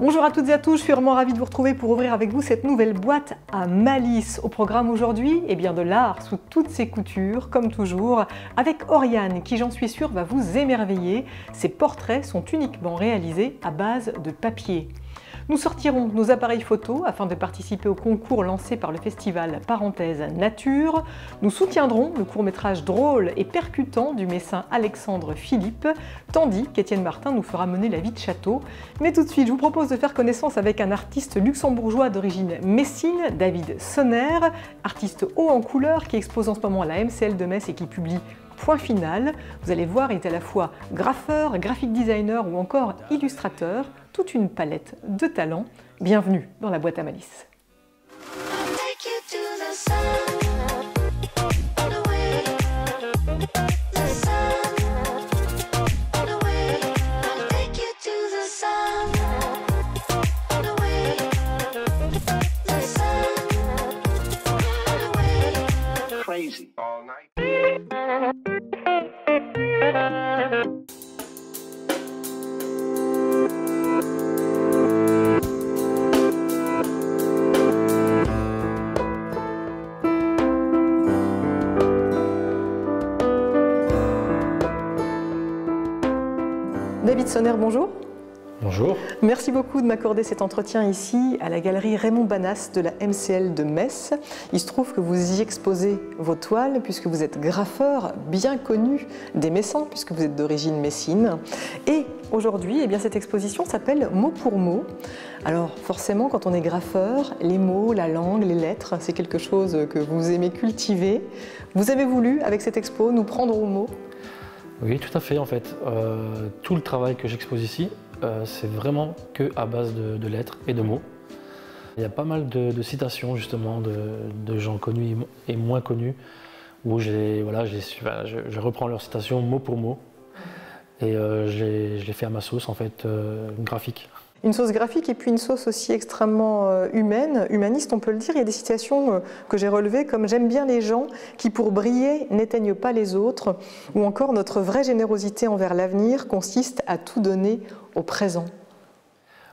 Bonjour à toutes et à tous, je suis vraiment ravie de vous retrouver pour ouvrir avec vous cette nouvelle boîte à malice. Au programme aujourd'hui, eh bien de l'art sous toutes ses coutures, comme toujours, avec Oriane, qui j'en suis sûre va vous émerveiller. Ses portraits sont uniquement réalisés à base de papier. Nous sortirons nos appareils photo afin de participer au concours lancé par le festival Parenthèse Nature. Nous soutiendrons le court-métrage drôle et percutant du messin Alexandre Philippe, tandis qu'Étienne Martin nous fera mener la vie de château. Mais tout de suite, je vous propose de faire connaissance avec un artiste luxembourgeois d'origine messine, David Sonner, artiste haut en couleur qui expose en ce moment à la MCL de Metz et qui publie Point Final. Vous allez voir, il est à la fois graffeur, graphic designer ou encore illustrateur, toute une palette de talents. Bienvenue dans la boîte à malice. Crazy all night. David Sonner, bonjour. Bonjour. Merci beaucoup de m'accorder cet entretien ici à la galerie Raymond Banas de la MCL de Metz. Il se trouve que vous y exposez vos toiles puisque vous êtes graffeur bien connu des Messins puisque vous êtes d'origine messine. Et aujourd'hui, eh bien, cette exposition s'appelle Mot pour mot. Alors forcément, quand on est graffeur, les mots, la langue, les lettres, c'est quelque chose que vous aimez cultiver. Vous avez voulu, avec cette expo, nous prendre au mot? Oui, tout à fait en fait. Tout le travail que j'expose ici, c'est vraiment que à base de lettres et de mots. Il y a pas mal de citations justement de gens connus et moins connus où je reprends leurs citations mot pour mot et je les fais à ma sauce en fait graphique. Une sauce graphique et puis une sauce aussi extrêmement humaine, humaniste on peut le dire. Il y a des citations que j'ai relevées comme « J'aime bien les gens qui pour briller n'éteignent pas les autres » ou encore « Notre vraie générosité envers l'avenir consiste à tout donner au présent ».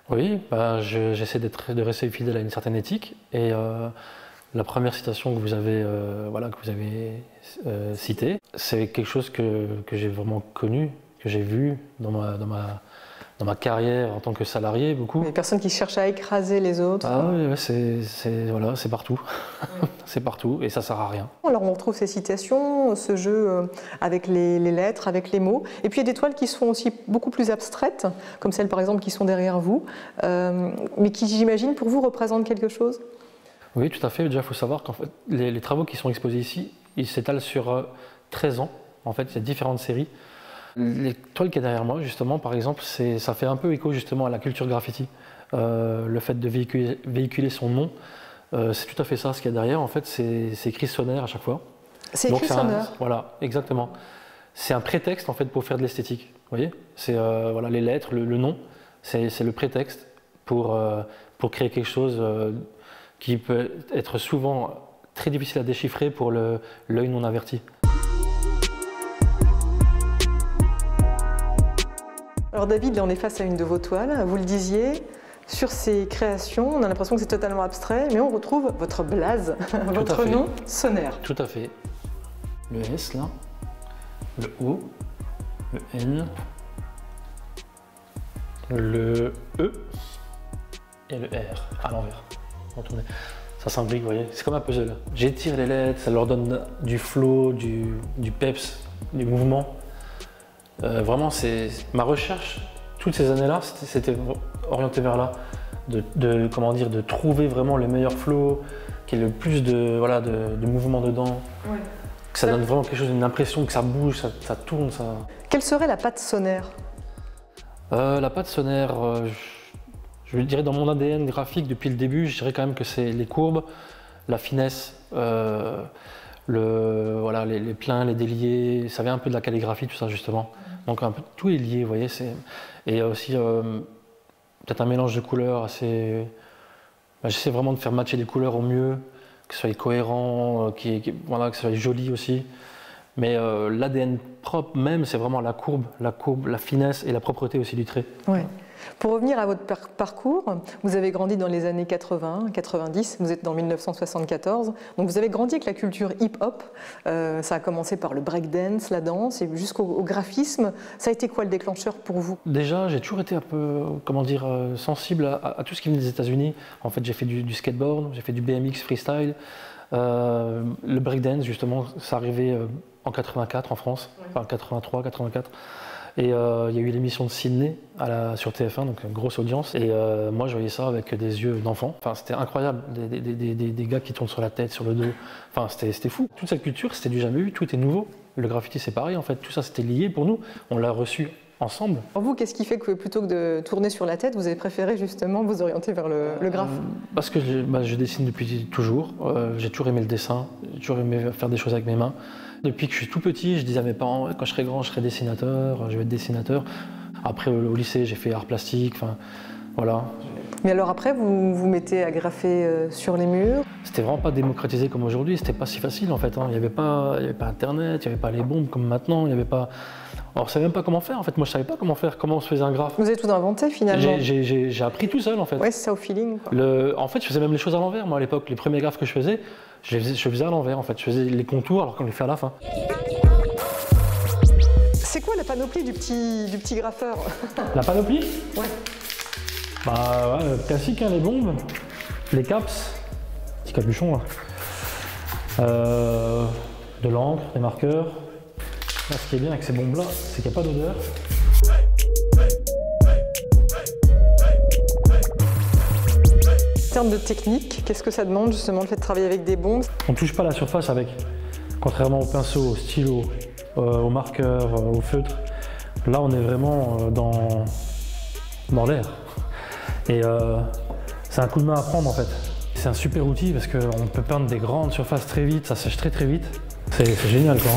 Oui, j'essaie de rester fidèle à une certaine éthique et la première citation que vous avez, citée, c'est quelque chose que j'ai vraiment connu, que j'ai vu dans ma carrière en tant que salarié, beaucoup. Les personnes qui cherchent à écraser les autres. Ah oui, c'est partout. C'est partout et ça sert à rien. Alors on retrouve ces citations, ce jeu avec les lettres, avec les mots. Et puis il y a des toiles qui sont aussi beaucoup plus abstraites, comme celles par exemple qui sont derrière vous, mais qui j'imagine pour vous représentent quelque chose. Oui, tout à fait. Déjà, il faut savoir qu'en fait, les travaux qui sont exposés ici, ils s'étalent sur 13 ans. En fait, il y a différentes séries. Les toiles qui est derrière moi, justement, par exemple, ça fait un peu écho justement à la culture graffiti. Le fait de véhiculer son nom, c'est tout à fait ça ce qu'il y a derrière. En fait, c'est écrit Sonner à chaque fois. C'est écrit Sonner. Voilà, exactement. C'est un prétexte en fait pour faire de l'esthétique. Vous voyez, c'est voilà, les lettres, le nom, c'est le prétexte pour créer quelque chose qui peut être souvent très difficile à déchiffrer pour l'œil non averti. Alors David, là on est face à une de vos toiles, vous le disiez, sur ces créations, on a l'impression que c'est totalement abstrait, mais on retrouve votre blaze, votre nom, Sonner. Tout à fait. Le S là, le O, le N, le E et le R à l'envers. Retournez. Ça s'imbrique, vous voyez, c'est comme un puzzle. J'étire les lettres, ça leur donne du flow, du peps, du mouvement. Vraiment, ma recherche, toutes ces années-là, c'était orienté vers là, de trouver vraiment le meilleur flow, qu'il y ait le plus de mouvement dedans, ouais. Que ça donne vraiment quelque chose, une impression que ça bouge, ça tourne. Ça... Quelle serait la patte Sonner? La patte Sonner, je dirais dans mon ADN graphique depuis le début, je dirais quand même que c'est les courbes, la finesse, les pleins, les déliés, ça vient un peu de la calligraphie, tout ça justement. Donc un peu tout est lié, vous voyez. Et aussi peut-être un mélange de couleurs assez. J'essaie vraiment de faire matcher les couleurs au mieux, que ce soit cohérent, que ce soit joli aussi. Mais l'ADN propre même, c'est vraiment la courbe, la finesse et la propreté aussi du trait. Ouais. Pour revenir à votre parcours, vous avez grandi dans les années 80, 90, vous êtes dans 1974, donc vous avez grandi avec la culture hip-hop, ça a commencé par le breakdance, la danse, et jusqu'au graphisme. Ça a été quoi le déclencheur pour vous? Déjà, j'ai toujours été un peu, comment dire, sensible à tout ce qui vient des États-Unis. En fait, j'ai fait du skateboard, j'ai fait du BMX freestyle. Le breakdance, justement, ça arrivait en 84 en France, enfin 83, 84. Et il y a eu l'émission de Sydney sur TF1, donc une grosse audience. Et moi, je voyais ça avec des yeux d'enfant. Enfin, c'était incroyable, des gars qui tournent sur la tête, sur le dos. Enfin, c'était fou. Toute cette culture, c'était du jamais vu, tout est nouveau. Le graffiti, c'est pareil, en fait. Tout ça, c'était lié pour nous. On l'a reçu ensemble. Pour vous, qu'est-ce qui fait que plutôt que de tourner sur la tête, vous avez préféré justement vous orienter vers le graphe? Parce que je dessine depuis toujours. J'ai toujours aimé le dessin, j'ai toujours aimé faire des choses avec mes mains. Depuis que je suis tout petit, je disais à mes parents, quand je serai grand, je serai dessinateur, je vais être dessinateur. Après, au lycée, j'ai fait art plastique, enfin, voilà. Mais alors après, vous vous mettez à graffer sur les murs? C'était vraiment pas démocratisé comme aujourd'hui, c'était pas si facile en fait. Il n'y avait pas Internet, il n'y avait pas les bombes comme maintenant, il n'y avait pas... Alors, on ne savait même pas comment faire en fait. Moi, je ne savais pas comment faire, comment on se faisait un graphe. Vous avez tout inventé finalement? J'ai appris tout seul en fait. Ouais, c'est ça au feeling, quoi. En fait, je faisais même les choses à l'envers. Moi, à l'époque, les premiers graphes que je faisais à l'envers en fait. Je faisais les contours alors qu'on les fait à la fin. C'est quoi la panoplie du petit graffeur? La panoplie? Ouais. Bah ouais, classique, hein, les bombes, les caps, petit capuchon là, de l'encre, des marqueurs. Là, ce qui est bien avec ces bombes là, c'est qu'il n'y a pas d'odeur. En termes de technique, qu'est-ce que ça demande justement le fait de travailler avec des bombes? On ne touche pas la surface avec, contrairement au pinceau, au stylo, au marqueur, au feutre. Là, on est vraiment dans l'air. Et c'est un coup de main à prendre en fait. C'est un super outil parce qu'on peut peindre des grandes surfaces très vite, ça sèche très très vite. C'est génial quoi.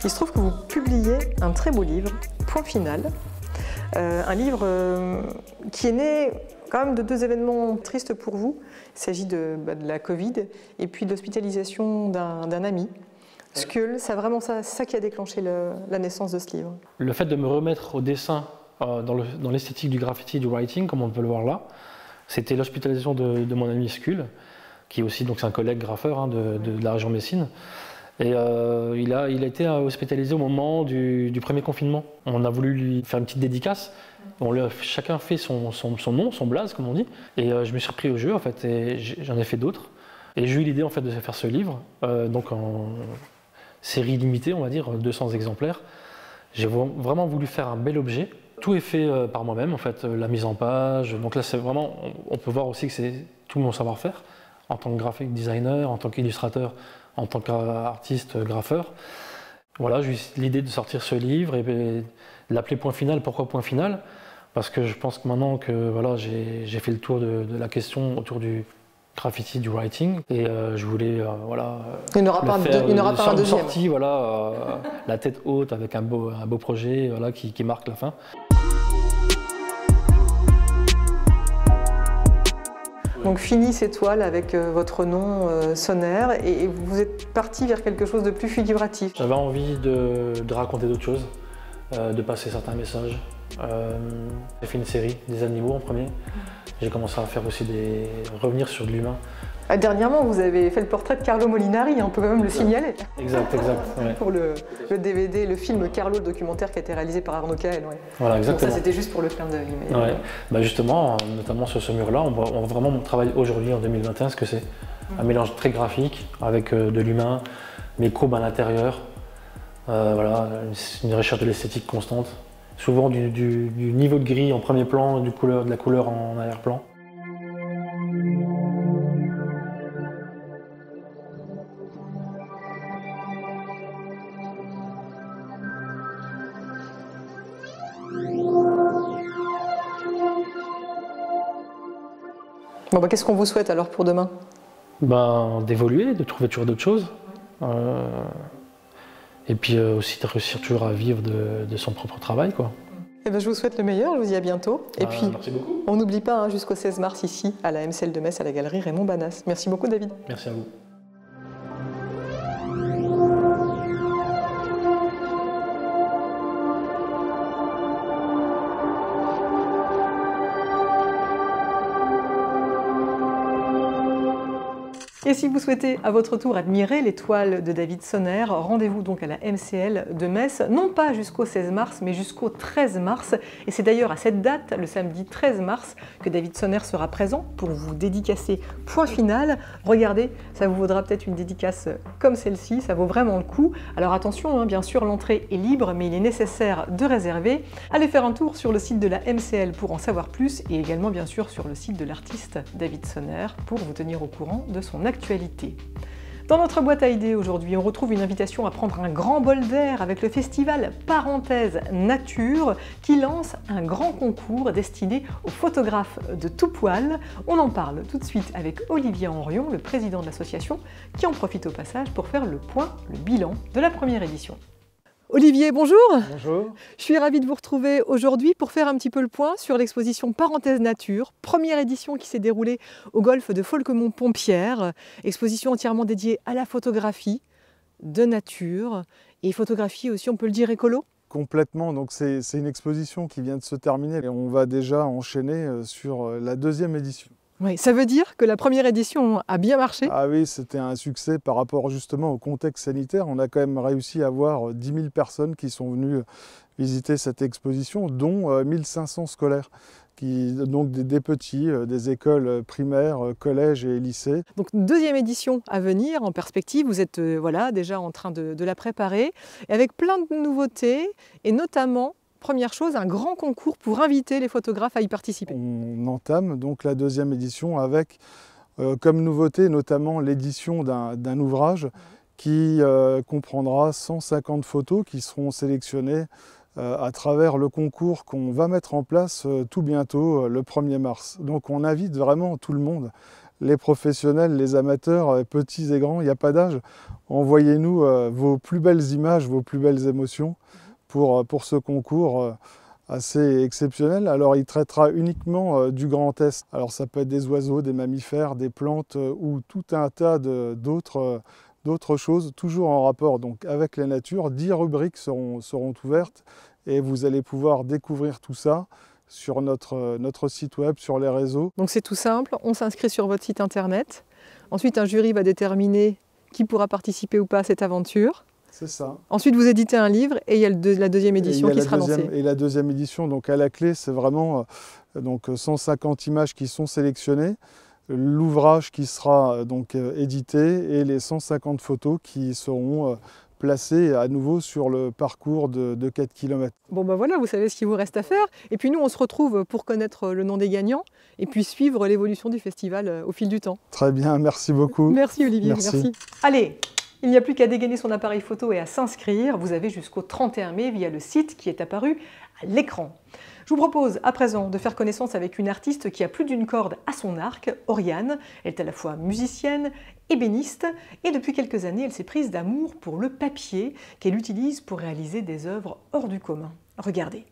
Il se trouve que vous publiez un très beau livre, Point Final. Un livre qui est né quand même de deux événements tristes pour vous. Il s'agit de la Covid et puis de l'hospitalisation d'un ami. Skull, c'est vraiment ça qui a déclenché la naissance de ce livre. Le fait de me remettre au dessin dans l'esthétique du graffiti, du writing, comme on peut le voir là, c'était l'hospitalisation de mon ami Skull, qui est aussi donc, c'est un collègue graffeur hein, de la région Messine. Et il a été hospitalisé au moment du premier confinement. On a voulu lui faire une petite dédicace. Chacun fait son nom, son blaze, comme on dit. Et je me suis repris au jeu, en fait, et j'en ai fait d'autres. Et j'ai eu l'idée, en fait, de faire ce livre, donc en série limitée, on va dire, 200 exemplaires. J'ai vraiment voulu faire un bel objet. Tout est fait par moi-même, en fait, la mise en page. Donc là, c'est vraiment, on peut voir aussi que c'est tout mon savoir-faire, en tant que graphic designer, en tant qu'illustrateur, en tant qu'artiste graffeur. Voilà, j'ai eu l'idée de sortir ce livre et de l'appeler Point Final. Pourquoi Point Final? Parce que je pense que maintenant que voilà, j'ai fait le tour de la question autour du graffiti, du writing, et je voulais voilà, il n'y aura pas un deuxième. Sortie, voilà, la tête haute avec un beau projet voilà, qui marque la fin. Donc fini ces toiles avec votre nom sonore et vous êtes parti vers quelque chose de plus figuratif. J'avais envie de raconter d'autres choses, de passer certains messages. J'ai fait une série des animaux en premier. J'ai commencé à faire aussi revenir sur de l'humain. Dernièrement, vous avez fait le portrait de Carlo Molinari, on peut quand même le signaler. Exact. Ouais. Pour le DVD, le film Carlo, le documentaire qui a été réalisé par Arnaud Cahen. Ouais. Voilà, exactement. Donc ça, c'était juste pour le clin d'œil. Mais... Ouais. Bah justement, notamment sur ce mur-là, on voit vraiment mon travail aujourd'hui, en 2021, ce que c'est. Un mélange très graphique, avec de l'humain, mes courbes à l'intérieur. Voilà, une recherche de l'esthétique constante. Souvent du niveau de gris en premier plan, de la couleur en arrière-plan. Bon, bah, qu'est-ce qu'on vous souhaite alors pour demain? D'évoluer, de trouver toujours d'autres choses. Et puis aussi de réussir toujours à vivre de son propre travail, quoi. Eh ben, je vous souhaite le meilleur, je vous dis à bientôt. Et puis, merci beaucoup. On n'oublie pas, hein, jusqu'au 16 mars ici, à la MCL de Metz, à la galerie Raymond Banas. Merci beaucoup, David. Merci à vous. Et si vous souhaitez à votre tour admirer les toiles de David Sonner, rendez-vous donc à la MCL de Metz, non pas jusqu'au 16 mars, mais jusqu'au 13 mars. Et c'est d'ailleurs à cette date, le samedi 13 mars, que David Sonner sera présent pour vous dédicacer point final. Regardez, ça vous vaudra peut-être une dédicace comme celle-ci, ça vaut vraiment le coup. Alors attention, bien sûr, l'entrée est libre, mais il est nécessaire de réserver. Allez faire un tour sur le site de la MCL pour en savoir plus, et également bien sûr sur le site de l'artiste David Sonner pour vous tenir au courant de son actualité. Dans notre boîte à idées aujourd'hui, on retrouve une invitation à prendre un grand bol d'air avec le festival Parenthèse Nature qui lance un grand concours destiné aux photographes de tout poil. On en parle tout de suite avec Olivier Henrion, le président de l'association, qui en profite au passage pour faire le point, le bilan de la première édition. Olivier, bonjour. Bonjour. Je suis ravie de vous retrouver aujourd'hui pour faire un petit peu le point sur l'exposition Parenthèse Nature, première édition qui s'est déroulée au golfe de Folquemont-Pompierre, exposition entièrement dédiée à la photographie de nature et photographie aussi, on peut le dire, écolo. Complètement, donc c'est une exposition qui vient de se terminer et on va déjà enchaîner sur la deuxième édition. Oui, ça veut dire que la première édition a bien marché. Ah oui, c'était un succès par rapport justement au contexte sanitaire. On a quand même réussi à avoir 10 000 personnes qui sont venues visiter cette exposition, dont 1500 scolaires, donc des petits, des écoles primaires, collèges et lycées. Donc deuxième édition à venir en perspective, vous êtes voilà, déjà en train de la préparer, et avec plein de nouveautés, et notamment première chose, un grand concours pour inviter les photographes à y participer. On entame donc la deuxième édition avec comme nouveauté notamment l'édition d'un ouvrage qui comprendra 150 photos qui seront sélectionnées à travers le concours qu'on va mettre en place tout bientôt, le 1er mars. Donc on invite vraiment tout le monde, les professionnels, les amateurs, petits et grands, il n'y a pas d'âge. Envoyez-nous vos plus belles images, vos plus belles émotions pour ce concours assez exceptionnel. Alors il traitera uniquement du Grand Est. Alors ça peut être des oiseaux, des mammifères, des plantes ou tout un tas d'autres choses, toujours en rapport donc avec la nature. 10 rubriques seront ouvertes et vous allez pouvoir découvrir tout ça sur notre site web, sur les réseaux. Donc c'est tout simple, on s'inscrit sur votre site internet. Ensuite un jury va déterminer qui pourra participer ou pas à cette aventure. C'est ça. Ensuite, vous éditez un livre et il y a la deuxième édition qui sera lancée. Et la deuxième édition, donc à la clé, c'est vraiment donc 150 images qui sont sélectionnées, l'ouvrage qui sera donc édité et les 150 photos qui seront placées à nouveau sur le parcours de 4 km. Bon ben voilà, vous savez ce qu'il vous reste à faire. Et puis nous, on se retrouve pour connaître le nom des gagnants et puis suivre l'évolution du festival au fil du temps. Très bien, merci beaucoup. Merci Olivier, merci. Allez, il n'y a plus qu'à dégainer son appareil photo et à s'inscrire. Vous avez jusqu'au 31 mai via le site qui est apparu à l'écran. Je vous propose à présent de faire connaissance avec une artiste qui a plus d'une corde à son arc, Oriane. Elle est à la fois musicienne, ébéniste et depuis quelques années, elle s'est prise d'amour pour le papier qu'elle utilise pour réaliser des œuvres hors du commun. Regardez.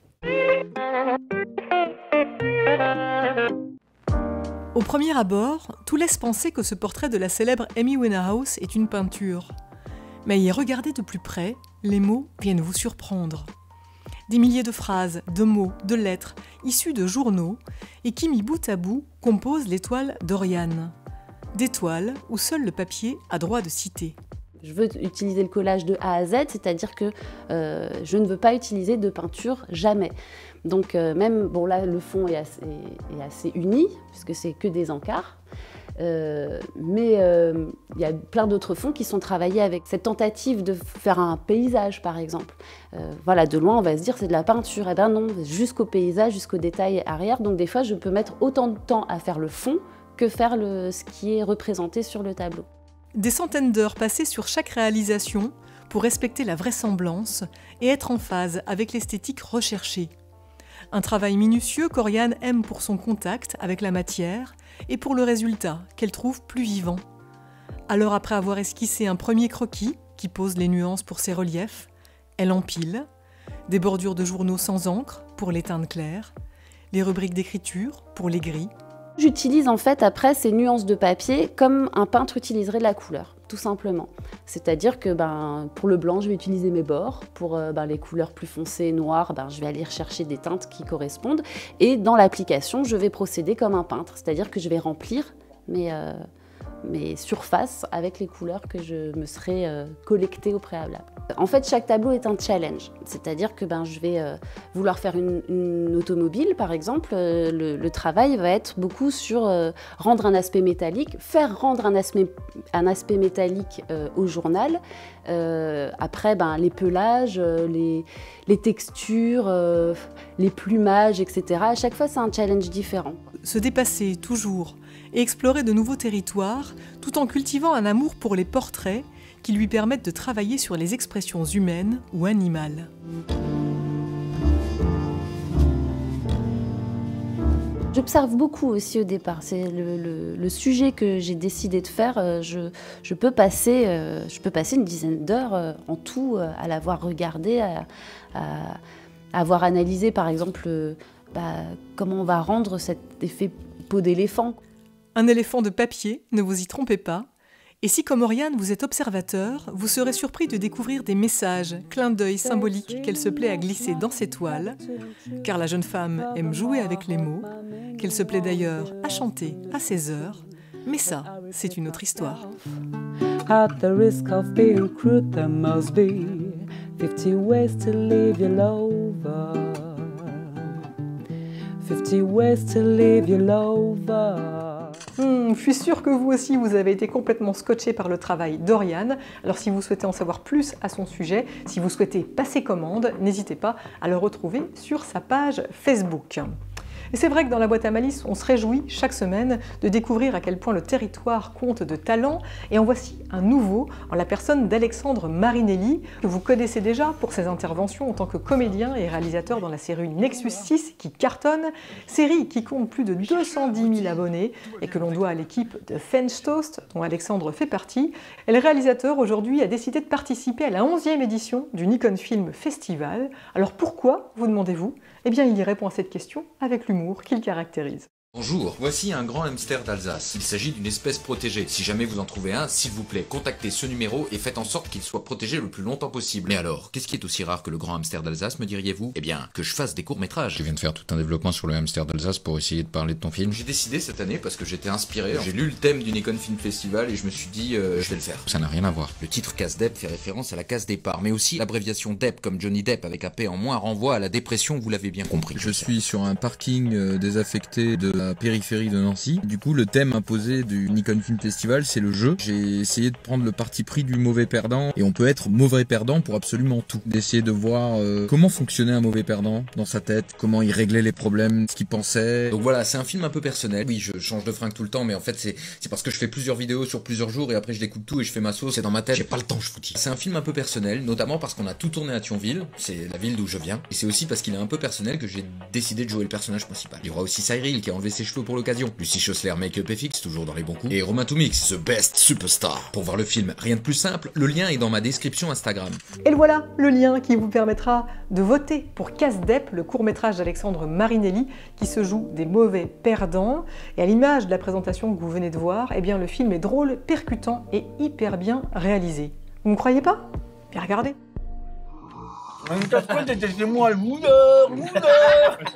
Au premier abord, tout laisse penser que ce portrait de la célèbre Amy Winehouse est une peinture. Mais y regarder de plus près, les mots viennent vous surprendre. Des milliers de phrases, de mots, de lettres, issus de journaux, et qui, mis bout à bout, composent l'étoile d'Oriane. Des toiles où seul le papier a droit de citer. Je veux utiliser le collage de A à Z, c'est-à-dire que je ne veux pas utiliser de peinture jamais. Donc même, bon là le fond est assez uni, puisque c'est que des encarts. Mais il y a plein d'autres fonds qui sont travaillés avec cette tentative de faire un paysage par exemple. Voilà, de loin on va se dire c'est de la peinture, et ben non, jusqu'au paysage, jusqu'au détail arrière. Donc des fois je peux mettre autant de temps à faire le fond que faire ce qui est représenté sur le tableau. Des centaines d'heures passées sur chaque réalisation pour respecter la vraisemblance et être en phase avec l'esthétique recherchée. Un travail minutieux qu'Oriane aime pour son contact avec la matière et pour le résultat qu'elle trouve plus vivant. Alors après avoir esquissé un premier croquis qui pose les nuances pour ses reliefs, elle empile, des bordures de journaux sans encre pour les teintes claires, les rubriques d'écriture pour les gris. J'utilise en fait après ces nuances de papier comme un peintre utiliserait de la couleur, tout simplement. C'est-à-dire que pour le blanc, je vais utiliser mes bords. Pour les couleurs plus foncées, noires, je vais aller rechercher des teintes qui correspondent. Et dans l'application, je vais procéder comme un peintre, c'est-à-dire que je vais remplir mes surfaces avec les couleurs que je me serais collectées au préalable. En fait, chaque tableau est un challenge, c'est-à-dire que je vais vouloir faire une automobile, par exemple. Le travail va être beaucoup sur rendre un aspect métallique, faire rendre un aspect métallique au journal. Après, les pelages, les textures, les plumages, etc. À chaque fois, c'est un challenge différent. Se dépasser toujours et explorer de nouveaux territoires, tout en cultivant un amour pour les portraits qui lui permettent de travailler sur les expressions humaines ou animales. J'observe beaucoup aussi au départ. C'est le sujet que j'ai décidé de faire. Je peux passer une dizaine d'heures en tout à l'avoir regardé, à avoir analysé par exemple comment on va rendre cet effet peau d'éléphant. Un éléphant de papier, ne vous y trompez pas. Et si, comme Oriane, vous êtes observateur, vous serez surpris de découvrir des messages, clins d'œil symboliques qu'elle se plaît à glisser dans ses toiles, car la jeune femme aime jouer avec les mots, qu'elle se plaît d'ailleurs à chanter à ses heures, mais ça, c'est une autre histoire. At the risk of being crude, there must be 50 ways to leave your lover. 50 ways to leave your lover. Je suis sûre que vous aussi, vous avez été complètement scotché par le travail d'Oriane. Alors si vous souhaitez en savoir plus à son sujet, si vous souhaitez passer commande, n'hésitez pas à le retrouver sur sa page Facebook. Et c'est vrai que dans la boîte à malice, on se réjouit chaque semaine de découvrir à quel point le territoire compte de talents. Et en voici un nouveau, en la personne d'Alexandre Marinelli, que vous connaissez déjà pour ses interventions en tant que comédien et réalisateur dans la série Nexus 6 qui cartonne, série qui compte plus de 210 000 abonnés et que l'on doit à l'équipe de French Toast, dont Alexandre fait partie. Et le réalisateur aujourd'hui a décidé de participer à la 11e édition du Nikon Film Festival. Alors pourquoi, vous demandez-vous? Eh bien, il y répond à cette question avec l'humour qu'il caractérise. Bonjour, voici un grand hamster d'Alsace. Il s'agit d'une espèce protégée. Si jamais vous en trouvez un, s'il vous plaît, contactez ce numéro et faites en sorte qu'il soit protégé le plus longtemps possible. Mais alors, qu'est-ce qui est aussi rare que le grand hamster d'Alsace, me diriez-vous? Eh bien, que je fasse des courts-métrages. Tu viens de faire tout un développement sur le hamster d'Alsace pour essayer de parler de ton film. J'ai décidé cette année, parce que j'étais inspiré, j'ai lu le thème du Nikon Film Festival et je me suis dit, je vais le faire. Ça n'a rien à voir. Le titre case DEP fait référence à la case départ, mais aussi l'abréviation DEP comme Johnny Depp avec un P en moins renvoie à la dépression, vous l'avez bien compris. Je suis sur un parking désaffecté de la périphérie de Nancy. Du coup, le thème imposé du Nikon Film Festival, c'est le jeu. J'ai essayé de prendre le parti pris du mauvais perdant, et on peut être mauvais perdant pour absolument tout. D'essayer de voir comment fonctionnait un mauvais perdant dans sa tête, comment il réglait les problèmes, ce qu'il pensait. Donc voilà, c'est un film un peu personnel. Oui, je change de fringue tout le temps, mais en fait, c'est parce que je fais plusieurs vidéos sur plusieurs jours, et après je découpe tout et je fais ma sauce, c'est dans ma tête. J'ai pas le temps, je vous dis. C'est un film un peu personnel, notamment parce qu'on a tout tourné à Thionville, c'est la ville d'où je viens, et c'est aussi parce qu'il est un peu personnel que j'ai décidé de jouer le personnage principal. Il y aura aussi Cyril qui a enlevé ses cheveux pour l'occasion. Lucie Chossler, make-up FX, toujours dans les bons coups. Et Romain Toumix, the best superstar. Pour voir le film, rien de plus simple, le lien est dans ma description Instagram. Et voilà le lien qui vous permettra de voter pour Case DEP, le court-métrage d'Alexandre Marinelli qui se joue des mauvais perdants. Et à l'image de la présentation que vous venez de voir, eh bien le film est drôle, percutant et hyper bien réalisé. Vous ne croyez pas? Bien regardez. C'est moi le moudeur.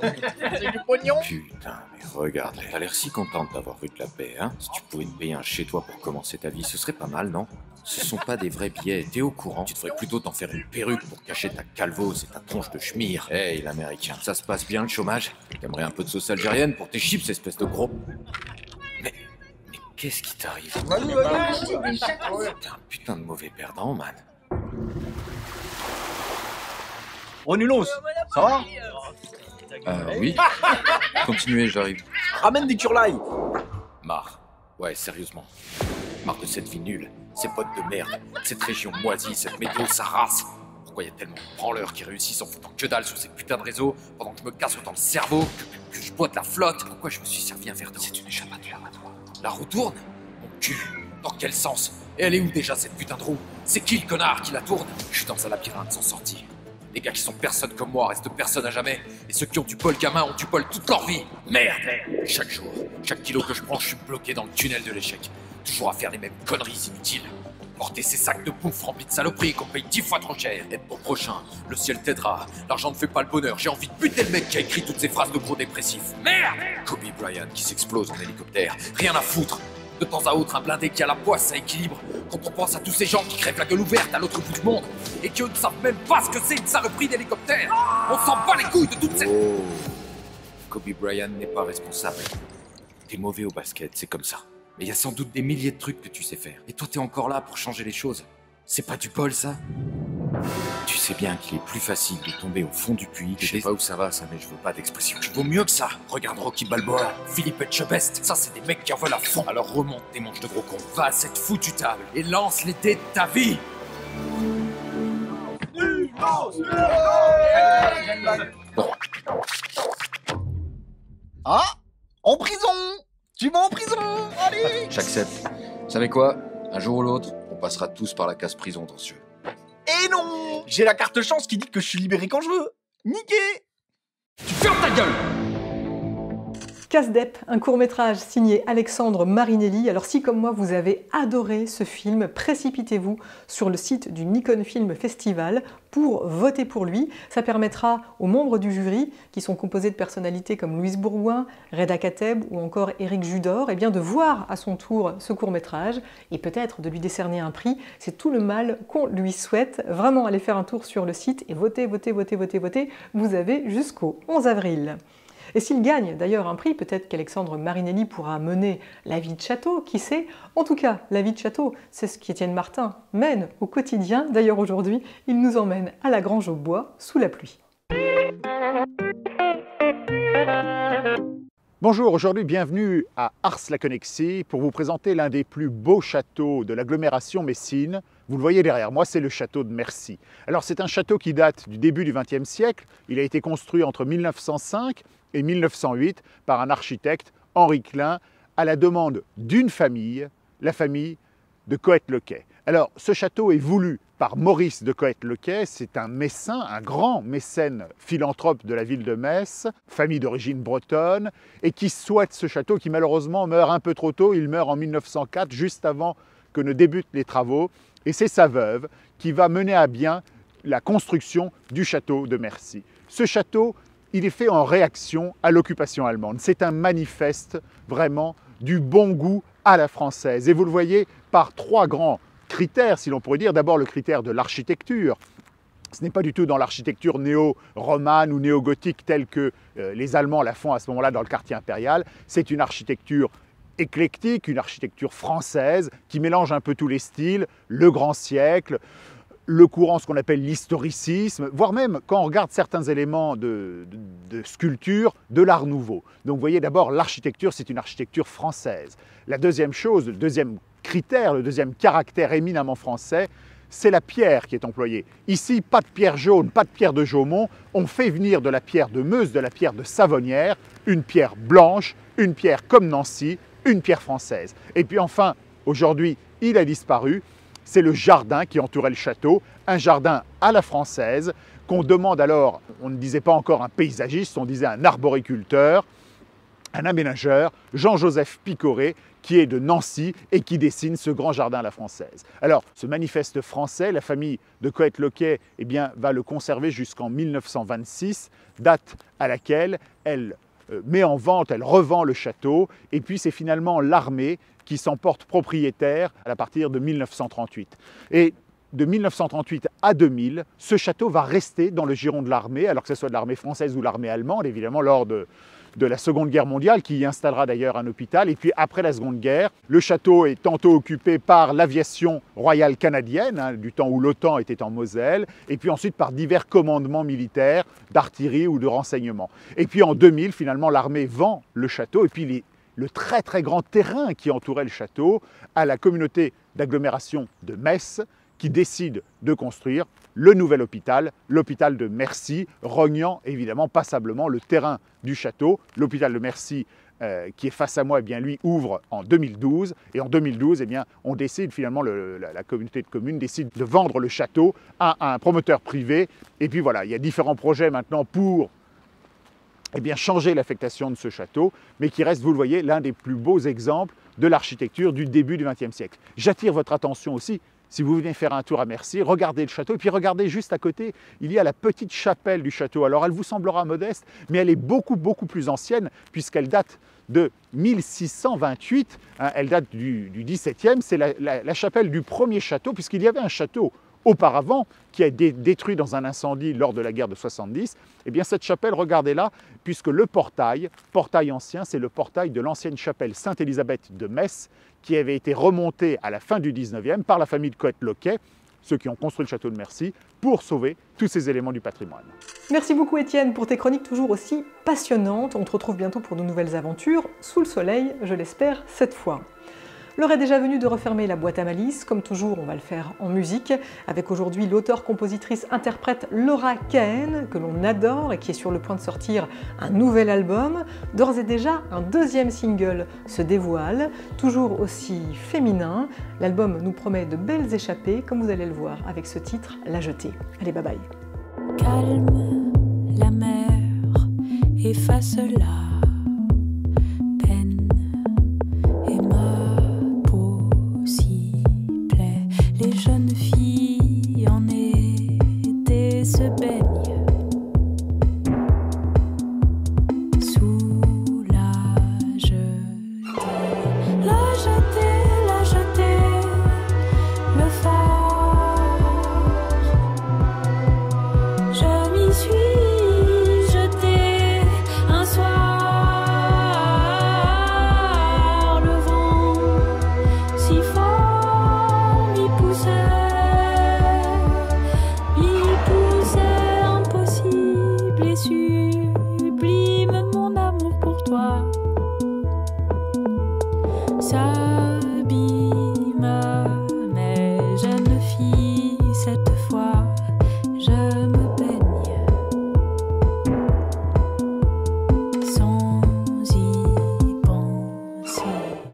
C'est du pognon. Putain, mais regarde, t'as l'air si contente d'avoir vu de la paix, hein. Si tu pouvais te payer un chez toi pour commencer ta vie, ce serait pas mal, non? Ce sont pas des vrais billets, t'es au courant? Tu devrais plutôt t'en faire une perruque pour cacher ta calvose et ta tronche de schmire. Hey, l'américain, ça se passe bien le chômage? T'aimerais un peu de sauce algérienne pour tes chips, espèce de gros... Mais qu'est-ce qui t'arrive? T'es un putain de mauvais perdant, man. Renulos, ça va? Oui. Continuez, j'arrive. Ramène des curlailles. Marre. Ouais, sérieusement. Marre de cette vie nulle, ces potes de merde, cette région moisie, cette météo, sa race. Pourquoi y a tellement de branleurs qui réussissent en foutant que dalle sur ces putains de réseaux pendant que je me casse autant le cerveau, que je bois de la flotte? Pourquoi je me suis servi un verre d'eau? C'est une échappatoire à toi. La roue tourne? Mon cul. Dans quel sens? Et elle est où déjà cette putain de roue? C'est qui le connard qui la tourne? Je suis dans un labyrinthe sans sortie. Les gars qui sont personne comme moi restent personne à jamais. Et ceux qui ont du bol gamin ont du bol toute leur vie. Merde! Chaque jour, chaque kilo que je prends, je suis bloqué dans le tunnel de l'échec. Toujours à faire les mêmes conneries inutiles. Porter ces sacs de bouffe remplis de saloperies qu'on paye 10 fois trop cher. Aide ton prochain, le ciel t'aidera. L'argent ne fait pas le bonheur. J'ai envie de buter le mec qui a écrit toutes ces phrases de gros dépressifs. Merde! Kobe Bryant qui s'explose en hélicoptère. Rien à foutre. De temps à autre, un blindé qui a la poisse, ça équilibre. Quand on pense à tous ces gens qui crèvent la gueule ouverte à l'autre bout du monde et qui eux ne savent même pas ce que c'est une saloperie d'hélicoptère, on s'en bat les couilles de toutes ces... Oh. Kobe Bryant n'est pas responsable. T'es mauvais au basket, c'est comme ça. Mais il y a sans doute des milliers de trucs que tu sais faire. Et toi, t'es encore là pour changer les choses. C'est pas du bol, ça? Tu sais bien qu'il est plus facile de tomber au fond du puits que... Je sais pas où ça va, ça, mais je veux pas d'expression. Tu vaux mieux que ça. Regarde Rocky Balboa, Philippe Etchebest. Ça, c'est des mecs qui en veulent à fond. Alors remonte tes manches de gros con. Va à cette foutue table et lance les dés de ta vie. Ah, en prison. Tu vas en prison. Allez. J'accepte. Vous savez quoi? Un jour ou l'autre, on passera tous par la case prison dans ce jeu. Et non, j'ai la carte chance qui dit que je suis libéré quand je veux. Niqué. Tu fermes ta gueule. Casse-Dep, un court-métrage signé Alexandre Marinelli. Alors si comme moi vous avez adoré ce film, précipitez-vous sur le site du Nikon Film Festival pour voter pour lui. Ça permettra aux membres du jury, qui sont composés de personnalités comme Louise Bourgoin, Reda Kateb ou encore Éric Judor, eh bien de voir à son tour ce court-métrage et peut-être de lui décerner un prix. C'est tout le mal qu'on lui souhaite. Vraiment, allez faire un tour sur le site et votez, votez, votez, votez, votez. Vous avez jusqu'au 11 avril. Et s'il gagne d'ailleurs un prix, peut-être qu'Alexandre Marinelli pourra mener La vie de château, qui sait? En tout cas, La vie de château, c'est ce qu'Étienne Martin mène au quotidien. D'ailleurs aujourd'hui, il nous emmène à la grange au bois, sous la pluie. Bonjour, aujourd'hui bienvenue à Ars-la-Connexie pour vous présenter l'un des plus beaux châteaux de l'agglomération messine. Vous le voyez derrière moi, c'est le château de Mercy. Alors c'est un château qui date du début du XXe siècle. Il a été construit entre 1905 et 1908 par un architecte, Henri Klein, à la demande d'une famille, la famille de Coët-Lequay. Alors ce château est voulu par Maurice de Coët-Lequay, c'est un messin, un grand mécène philanthrope de la ville de Metz, famille d'origine bretonne, et qui souhaite ce château, qui malheureusement meurt un peu trop tôt. Il meurt en 1904, juste avant que ne débutent les travaux, et c'est sa veuve qui va mener à bien la construction du château de Mercy. Ce château, il est fait en réaction à l'occupation allemande. C'est un manifeste vraiment du bon goût à la française. Et vous le voyez par trois grands critères, si l'on pourrait dire. D'abord le critère de l'architecture. Ce n'est pas du tout dans l'architecture néo-romane ou néo-gothique telle que les Allemands la font à ce moment-là dans le quartier impérial. C'est une architecture éclectique, une architecture française qui mélange un peu tous les styles, le grand siècle, le courant, ce qu'on appelle l'historicisme, voire même, quand on regarde certains éléments de sculpture, de l'art nouveau. Donc vous voyez d'abord, l'architecture, c'est une architecture française. La deuxième chose, le deuxième critère, le deuxième caractère éminemment français, c'est la pierre qui est employée. Ici, pas de pierre jaune, pas de pierre de Jaumont, on fait venir de la pierre de Meuse, de la pierre de Savonnières, une pierre blanche, une pierre comme Nancy, une pierre française. Et puis enfin, aujourd'hui, il a disparu, c'est le jardin qui entourait le château, un jardin à la française, qu'on demande alors, on ne disait pas encore un paysagiste, on disait un arboriculteur, un aménageur, Jean-Joseph Picoré, qui est de Nancy et qui dessine ce grand jardin à la française. Alors, ce manifeste français, la famille de Coët-Lequay eh bien, va le conserver jusqu'en 1926, date à laquelle elle met en vente, elle revend le château, et puis c'est finalement l'armée qui s'en porte propriétaire à partir de 1938. Et de 1938 à 2000, ce château va rester dans le giron de l'armée, alors que ce soit de l'armée française ou l'armée allemande, évidemment lors de la Seconde Guerre mondiale, qui y installera d'ailleurs un hôpital. Et puis après la Seconde Guerre, le château est tantôt occupé par l'aviation royale canadienne, du temps où l'OTAN était en Moselle, et puis ensuite par divers commandements militaires, d'artillerie ou de renseignement. Et puis en 2000, finalement, l'armée vend le château, et puis le très très grand terrain qui entourait le château à la communauté d'agglomération de Metz, qui décide de construire le nouvel hôpital, l'hôpital de Mercy, rognant évidemment passablement le terrain du château. L'hôpital de Mercy, qui est face à moi, eh bien, lui ouvre en 2012. Et en 2012, eh bien, on décide finalement, la communauté de communes décide de vendre le château à un promoteur privé. Et puis voilà, il y a différents projets maintenant pour eh bien, changer l'affectation de ce château, mais qui reste, vous le voyez, l'un des plus beaux exemples de l'architecture du début du XXe siècle. J'attire votre attention aussi, si vous venez faire un tour à Mercy, regardez le château, et puis regardez juste à côté, il y a la petite chapelle du château. Alors elle vous semblera modeste, mais elle est beaucoup, beaucoup plus ancienne, puisqu'elle date de 1628, hein, elle date du XVIIe, c'est la chapelle du premier château, puisqu'il y avait un château auparavant, qui a été détruit dans un incendie lors de la guerre de 70, eh bien cette chapelle, regardez-la, puisque le portail ancien, c'est le portail de l'ancienne chapelle Sainte-Élisabeth de Metz, qui avait été remonté à la fin du 19e par la famille de Coët-Loquet, ceux qui ont construit le château de Mercy, pour sauver tous ces éléments du patrimoine. Merci beaucoup Étienne pour tes chroniques toujours aussi passionnantes. On te retrouve bientôt pour de nouvelles aventures, sous le soleil, je l'espère, cette fois. L'heure est déjà venue de refermer la boîte à malice. Comme toujours, on va le faire en musique, avec aujourd'hui l'auteur-compositrice-interprète Laura Kahn, que l'on adore et qui est sur le point de sortir un nouvel album. D'ores et déjà, un deuxième single se dévoile, toujours aussi féminin. L'album nous promet de belles échappées, comme vous allez le voir avec ce titre, La Jetée. Allez, bye bye. Calme la mer, efface-la.